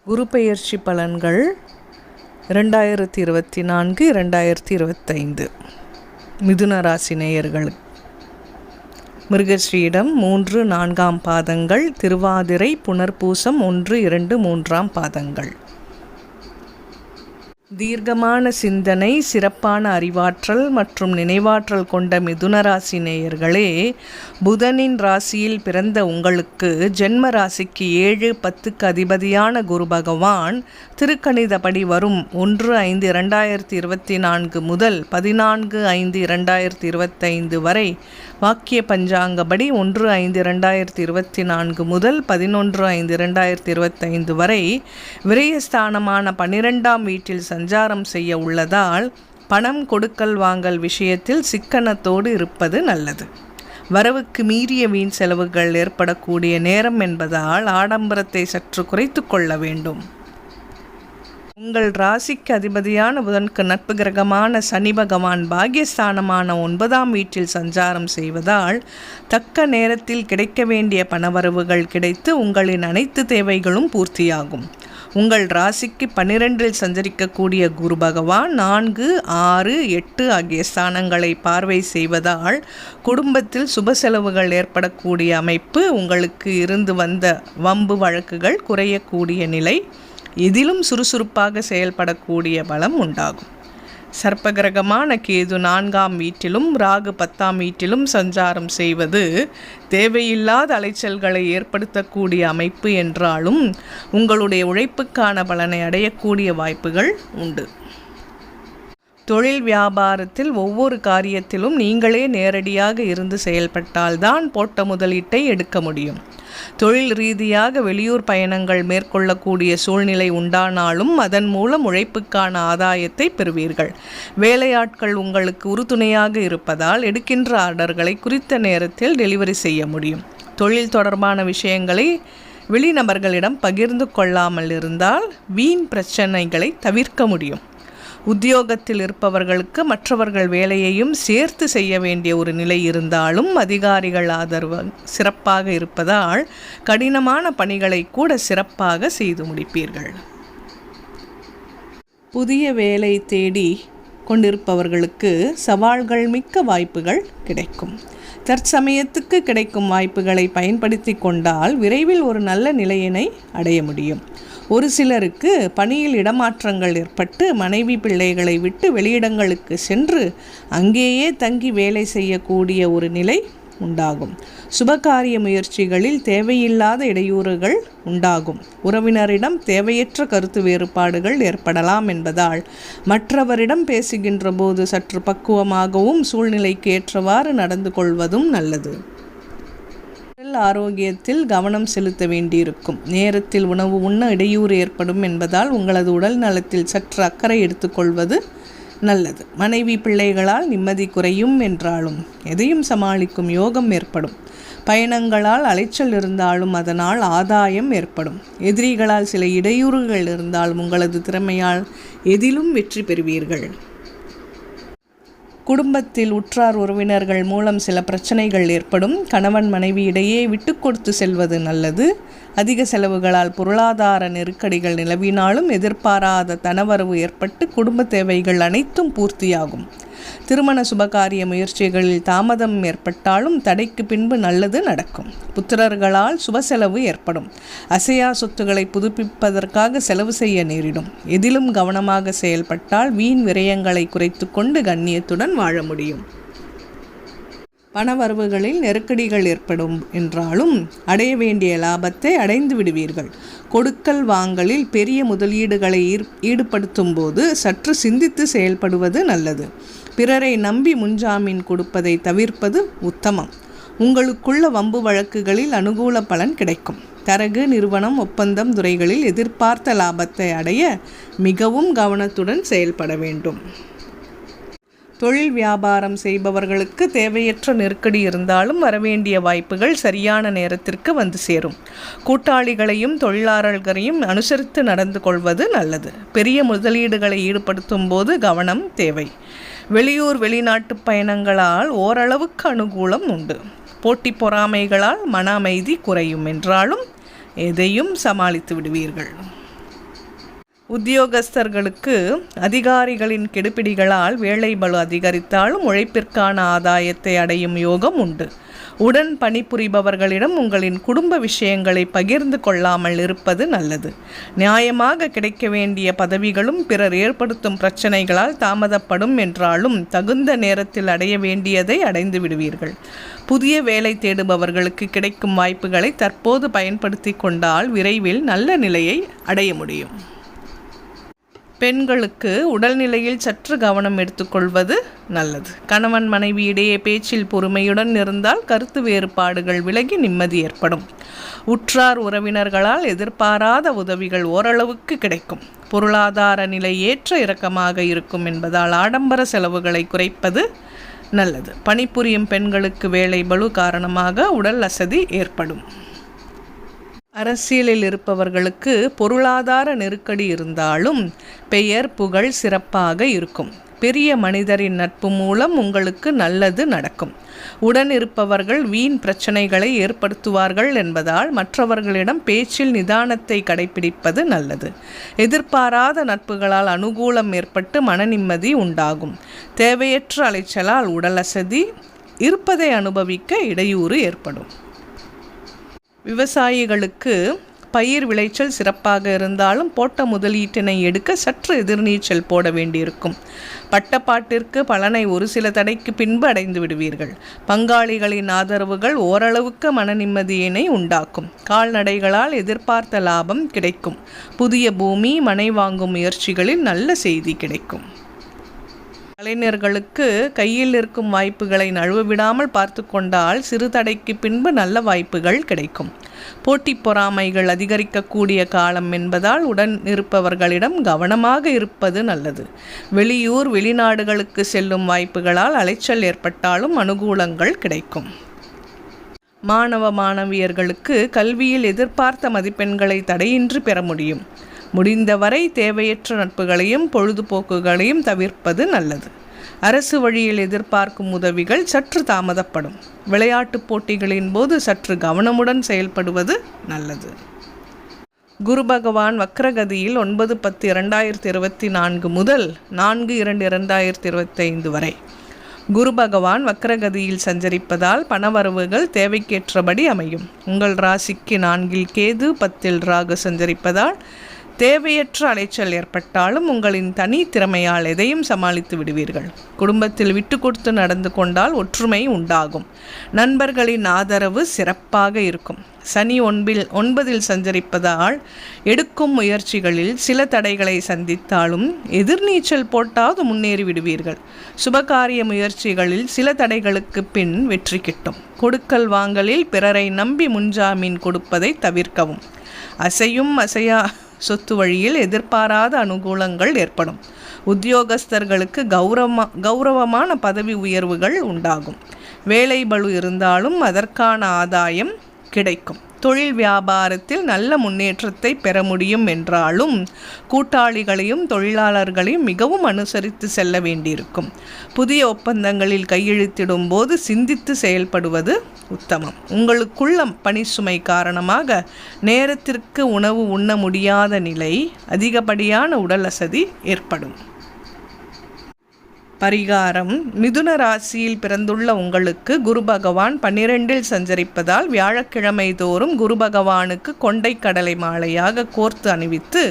குரு பெயர்ச்சி பலன்கள் 2024-2025 மிதுன ராசி நேயர்கள். மிருகஸ்ரீடம் 3-4 பாதங்கள், திருவாதிரை புனர்பூசம் 1-2-3 பாதங்கள். தீர்க்கமான சிந்தனை, சிறப்பான அறிவாற்றல் மற்றும் நினைவாற்றல் கொண்ட மிதுன ராசி நேயர்களே, புதனின் ராசியில் பிறந்த உங்களுக்கு ஜென்ம ராசிக்கு 7-10க்கு அதிபதியான குரு பகவான் திருக்கணிதப்படி வரும் 1-5-2024 முதல் 14-5-2025 வரை, வாக்கிய பஞ்சாங்கப்படி 1-5-2024 முதல் 11-5-2025 வரை விரயஸ்தானமான 12ஆம் வீட்டில் சஞ்சாரம் செய்ய உள்ளதால் பணம் கொடுக்கல் வாங்கல் விஷயத்தில் சிக்கனத்தோடு இருப்பது நல்லது. வரவுக்கு மீறிய வீண் செலவுகள் ஏற்படக்கூடிய நேரம் என்பதால் ஆடம்பரத்தை சற்று குறைத்து கொள்ள வேண்டும். உங்கள் ராசிக்கு அதிபதியான புதனுக்கு நட்பு கிரகமான சனி பகவான் பாகியஸ்தானமான 9ஆம் வீட்டில் சஞ்சாரம் செய்வதால் தக்க நேரத்தில் கிடைக்க வேண்டிய பணவரவுகள் கிடைத்து உங்களின் அனைத்து தேவைகளும் பூர்த்தியாகும். உங்கள் ராசிக்கு 12இல் சஞ்சரிக்கக்கூடிய குரு பகவான் 4, 6, 8 ஆகிய ஸ்தானங்களை பார்வை செய்வதால் குடும்பத்தில் சுப செலவுகள் ஏற்படக்கூடிய அமைப்பு, உங்களுக்கு இருந்து வந்த வம்பு வழக்குகள் குறையக்கூடிய நிலை, இதிலும் சுறுசுறுப்பாக செயல்படக்கூடிய பலம் உண்டாகும். சர்ப்பகிரகமான கேது 4ஆம் வீட்டிலும் ராகு 10ஆம் வீட்டிலும் சஞ்சாரம் செய்வது தேவையில்லாத அலைச்சல்களை ஏற்படுத்தக்கூடிய அமைப்பு என்றாலும் உங்களுடைய உழைப்புக்கான பலனை அடையக்கூடிய வாய்ப்புகள் உண்டு. தொழில் வியாபாரத்தில் ஒவ்வொரு காரியத்திலும் நீங்களே நேரடியாக இருந்து செயல்பட்டால்தான் போட்ட முதலீட்டை எடுக்க முடியும். தொழில் ரீதியாக வெளியூர் பயணங்கள் மேற்கொள்ளக்கூடிய சூழ்நிலை உண்டானாலும் அதன் மூலம் உழைப்புக்கான ஆதாயத்தை பெறுவீர்கள். வேலையாட்கள் உங்களுக்கு உறுதுணையாக இருப்பதால் எடுக்கின்ற ஆர்டர்களை குறித்த நேரத்தில் டெலிவரி செய்ய முடியும். தொழில் தொடர்பான விஷயங்களை வெளிநபர்களிடம் பகிர்ந்து கொள்ளாமல் இருந்தால் வீண் பிரச்சனைகளை தவிர்க்க முடியும். உத்தியோகத்தில் இருப்பவர்களுக்கு மற்றவர்கள் வேலையையும் சேர்த்து செய்ய வேண்டிய ஒரு நிலை இருந்தாலும் அதிகாரிகள் ஆதரவு சிறப்பாக இருப்பதால் கடினமான பணிகளை கூட சிறப்பாக செய்து முடிப்பீர்கள். புதிய வேலை தேடி கொண்டிருப்பவர்களுக்கு சவால்கள் மிக்க வாய்ப்புகள் கிடைக்கும். தற்சமயத்துக்கு கிடைக்கும் வாய்ப்புகளை பயன்படுத்தி கொண்டால் விரைவில் ஒரு நல்ல நிலையினை அடைய முடியும். ஒரு சிலருக்கு பணியில் இடமாற்றங்கள் ஏற்பட்டு மனைவி பிள்ளைகளை விட்டு வெளியிடங்களுக்கு சென்று அங்கேயே தங்கி வேலை செய்யக்கூடிய ஒரு நிலை உண்டாகும். சுபகாரிய முயற்சிகளில் தேவையில்லாத இடையூறுகள் உண்டாகும். உறவினரிடம் தேவையற்ற கருத்து வேறுபாடுகள் ஏற்படலாம் என்பதால் மற்றவரிடம் பேசுகின்ற போது சற்று பக்குவமாகவும் சூழ்நிலைக்கு ஏற்றவாறு நடந்து கொள்வதும் நல்லது. ஆரோக்கியத்தில் கவனம் செலுத்த வேண்டியிருக்கும். நேரத்தில் உணவு உண்ண இடையூறு ஏற்படும் என்பதால் உங்களது உடல் நலத்தில் சற்று அக்கறை எடுத்துக்கொள்வது நல்லது. மனைவி பிள்ளைகளால் நிம்மதி குறையும் என்றாலும் எதையும் சமாளிக்கும் யோகம் ஏற்படும். பயணங்களால் அலைச்சல் இருந்தாலும் அதனால் ஆதாயம் ஏற்படும். எதிரிகளால் சில இடையூறுகள் இருந்தாலும் உங்களது திறமையால் எதிலும் வெற்றி பெறுவீர்கள். குடும்பத்தில் உற்றார் உறவினர்கள் மூலம் சில பிரச்சனைகள் ஏற்படும். கணவன் மனைவி இடையே விட்டு கொடுத்து செல்வது நல்லது. அதிக செலவுகளால் பொருளாதார நெருக்கடிகள் நிலவினாலும் எதிர்பாராத தனவரவு ஏற்பட்டு குடும்ப தேவைகள் அனைத்தும் பூர்த்தியாகும். திருமண சுபகாரிய முயற்சிகளில் தாமதம் ஏற்பட்டாலும் தடைக்கு பின்பு நல்லது நடக்கும். புத்திரர்களால் சுப செலவு ஏற்படும். அசையா சொத்துக்களை புதுப்பிப்பதற்காக செலவு செய்ய நேரிடும். எதிலும் கவனமாக செயல்பட்டால் வீண் விரயங்களை குறைத்து கொண்டு கண்ணியத்துடன் வாழ முடியும். பணவரவுகளில் நெருக்கடிகள் ஏற்படும் என்றாலும் அடைய வேண்டிய லாபத்தை அடைந்து விடுவீர்கள். கொடுக்கல் வாங்கலில் பெரிய முதலீடுகளை ஈடுபடுத்தும் போது சற்று சிந்தித்து செயல்படுவது நல்லது. பிறரை நம்பி முன்ஜாமீன் கொடுப்பதை தவிர்ப்பது உத்தமம். உங்களுக்குள்ள வம்பு வழக்குகளில் அனுகூல பலன் கிடைக்கும். தரகு நிறுவனம் ஒப்பந்தம் துறைகளில் எதிர்பார்த்த லாபத்தை அடைய மிகவும் கவனத்துடன் செயல்பட வேண்டும். தொழில் வியாபாரம் செய்பவர்களுக்கு தேவையற்ற நெருக்கடி இருந்தாலும் வரவேண்டிய வாய்ப்புகள் சரியான நேரத்திற்கு வந்து சேரும். கூட்டாளிகளையும் தொழிலாளர்களையும் அனுசரித்து நடந்து கொள்வது நல்லது. பெரிய முதலீடுகளை ஈடுபடுத்தும் போது கவனம் தேவை. வெளியூர் வெளிநாட்டு பயணங்களால் ஓரளவுக்கு அனுகூலம் உண்டு. போட்டி பொறாமைகளால் மன அமைதி குறையும் என்றாலும் எதையும் சமாளித்து விடுவீர்கள். உத்தியோகஸ்தர்களுக்கு அதிகாரிகளின் கெடுபிடிகளால் வேலை பளு அதிகரித்தாலும் உழைப்பிற்கான ஆதாயத்தை அடையும் யோகம் உண்டு. உடன் பணிபுரிபவர்களிடம் உங்களின் குடும்ப விஷயங்களை பகிர்ந்து கொள்ளாமல் இருப்பது நல்லது. நியாயமாக கிடைக்க வேண்டிய பதவிகளும் பிறர் ஏற்படுத்தும் பிரச்சனைகளால் தாமதப்படும் என்றாலும் தகுந்த நேரத்தில் அடைய வேண்டியதை அடைந்து விடுவீர்கள். புதிய வேலை தேடுபவர்களுக்கு கிடைக்கும் வாய்ப்புகளை தற்போது பயன்படுத்தி கொண்டால் விரைவில் நல்ல நிலையை அடைய முடியும். பெண்களுக்கு உடல்நிலையில் சற்று கவனம் எடுத்துக்கொள்வது நல்லது. கணவன் மனைவி இடையே பேச்சில் பொறுமையுடன் இருந்தால் கருத்து வேறுபாடுகள் விலகி நிம்மதி ஏற்படும். உற்றார் உறவினர்களால் எதிர்பாராத உதவிகள் ஓரளவுக்கு கிடைக்கும். பொருளாதார நிலை ஏற்ற இறக்கமாக இருக்கும் என்பதால் ஆடம்பர செலவுகளை குறைப்பது நல்லது. பணிபுரியும் பெண்களுக்கு வேலை பளு காரணமாக உடல் அசதி ஏற்படும். அரசியலில் இருப்பவர்களுக்கு பொருளாதார நெருக்கடி இருந்தாலும் பெயர் புகழ் சிறப்பாக இருக்கும். பெரிய மனிதரின் நட்பு மூலம் உங்களுக்கு நல்லது நடக்கும். உடன் இருப்பவர்கள் வீண் பிரச்சனைகளை ஏற்படுத்துவார்கள் என்பதால் மற்றவர்களிடம் பேச்சில் நிதானத்தை கடைபிடிப்பது நல்லது. எதிர்பாராத நட்புகளால் அனுகூலம் ஏற்பட்டு மன நிம்மதி உண்டாகும். தேவையற்ற அலைச்சலால் உடல் அசதி இருப்பதை அனுபவிக்க இடையூறு ஏற்படும். விவசாயிகளுக்கு பயிர் விளைச்சல் சிறப்பாக இருந்தாலும் போட்ட முதலீட்டினை எடுக்க சற்று எதிர்நீச்சல் போட வேண்டியிருக்கும். பட்டப்பாட்டிற்கு பலனை ஒரு சில தடைக்கு பின்பு அடைந்து விடுவீர்கள். பங்காளிகளின் ஆதரவுகள் ஓரளவுக்கு மன நிம்மதியினை உண்டாக்கும். கால்நடைகளால் எதிர்பார்த்த லாபம் கிடைக்கும். புதிய பூமி மனை வாங்கும் முயற்சிகளில் நல்ல செய்தி கிடைக்கும். கலைஞர்களுக்கு கையில் இருக்கும் வாய்ப்புகளை நழுவ விடாமல் பார்த்து கொண்டால் சிறு தடைக்கு பின்பு நல்ல வாய்ப்புகள் கிடைக்கும். போட்டி பொறாமைகள் அதிகரிக்கக்கூடிய காலம் என்பதால் உடன் இருப்பவர்களிடம் கவனமாக இருப்பது நல்லது. வெளியூர் வெளிநாடுகளுக்கு செல்லும் வாய்ப்புகளால் அலைச்சல் ஏற்பட்டாலும் அனுகூலங்கள் கிடைக்கும். மாணவ மாணவியர்களுக்கு கல்வியில் எதிர்பார்த்த மதிப்பெண்களை தடையின்றி பெற முடியும். முடிந்தவரை தேவையற்ற நட்புகளையும் பொழுதுபோக்குகளையும் தவிர்ப்பது நல்லது. அரசு வழியில் எதிர்பார்க்கும் உதவிகள் சற்று தாமதப்படும். விளையாட்டுப் போட்டிகளின் போது சற்று கவனமுடன் செயல்படுவது நல்லது. குரு பகவான் வக்ரகதியில் 9/10/2024 முதல் 4/2/2025 வரை குரு பகவான் வக்ரகதியில் சஞ்சரிப்பதால் பணவரவுகள் தேவைக்கேற்றபடி அமையும். உங்கள் ராசிக்கு 4இல் கேது, 10இல் ராகு சஞ்சரிப்பதால் தேவையற்ற அலைச்சல் ஏற்பட்டாலும் உங்களின் தனி திறமையால் எதையும் சமாளித்து விடுவீர்கள். குடும்பத்தில் விட்டு கொடுத்து நடந்து கொண்டால் ஒற்றுமை உண்டாகும். நண்பர்களின் ஆதரவு சிறப்பாக இருக்கும். சனி 9இல் சஞ்சரிப்பதால் எடுக்கும் முயற்சிகளில் சில தடைகளை சந்தித்தாலும் எதிர்நீச்சல் போட்டாவது முன்னேறி விடுவீர்கள். சுபகாரிய முயற்சிகளில் சில தடைகளுக்கு பின் வெற்றி கிட்டும். கொடுக்கல் வாங்கலில் பிறரை நம்பி முன்ஜாமீன் கொடுப்பதை தவிர்க்கவும். அசையும் அசையா சொத்து வழியில் எதிர்பாராத அனுகூலங்கள் ஏற்படும். உத்தியோகஸ்தர்களுக்கு கௌரவமான பதவி உயர்வுகள் உண்டாகும். வேலை பளு இருந்தாலும் அதற்கான ஆதாயம் கிடைக்கும். தொழில் வியாபாரத்தில் நல்ல முன்னேற்றத்தை பெற முடியும் என்றாலும் கூட்டாளிகளையும் தொழிலாளர்களையும் மிகவும் அனுசரித்து செல்ல வேண்டியிருக்கும். புதிய ஒப்பந்தங்களில் கையெழுத்திடும் போது சிந்தித்து செயல்படுவது உத்தமம். உங்களுக்குள்ள பணி சுமை காரணமாக நேரத்திற்கு உணவு உண்ண முடியாத நிலை, அதிகப்படியான உடல் அசதி ஏற்படும். பரிகாரம்: மிதுன ராசியில் பிறந்துள்ள உங்களுக்கு குரு பகவான் 12இல் சஞ்சரிப்பதால் வியாழக்கிழமை தோறும் குரு பகவானுக்கு கொண்டை கடலை மாலையாக கோர்த்து அணிவித்து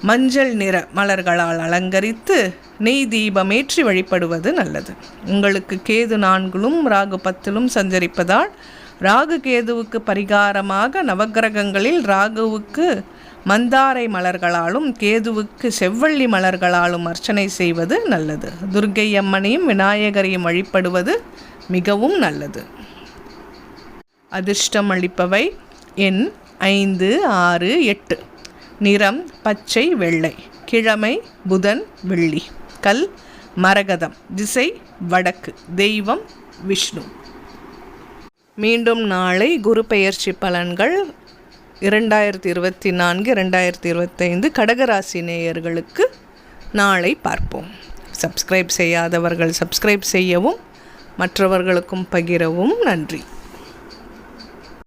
மஞ்சள் நிற மலர்களால் அலங்கரித்து நெய் தீபமேற்றி வழிபடுவது நல்லது. உங்களுக்கு கேது 4இலும் ராகு 10இலும் சஞ்சரிப்பதால் ராகு கேதுவுக்கு பரிகாரமாக நவக்கிரகங்களில் ராகுவுக்கு மந்தாரை மலர்களாலும் கேதுவுக்கு செவ்வள்ளி மலர்களாலும் அர்ச்சனை செய்வது நல்லது. துர்க்கை அம்மனையும் விநாயகரையும் வழிபடுவது மிகவும் நல்லது. அதிர்ஷ்டம் அளிப்பவை எண் 5, 6, 8. நிறம் பச்சை வெள்ளை. கிழமை புதன் வெள்ளி. கல் மரகதம். திசை வடக்கு. தெய்வம் விஷ்ணு. மீண்டும் நாளை குரு பெயர்ச்சி பலன்கள் 2024-2025 கடகராசி நேயர்களுக்கு நாளை பார்ப்போம். சப்ஸ்கிரைப் செய்யாதவர்கள் சப்ஸ்கிரைப் செய்யவும் மற்றவர்களுக்கும் பகிரவும். நன்றி.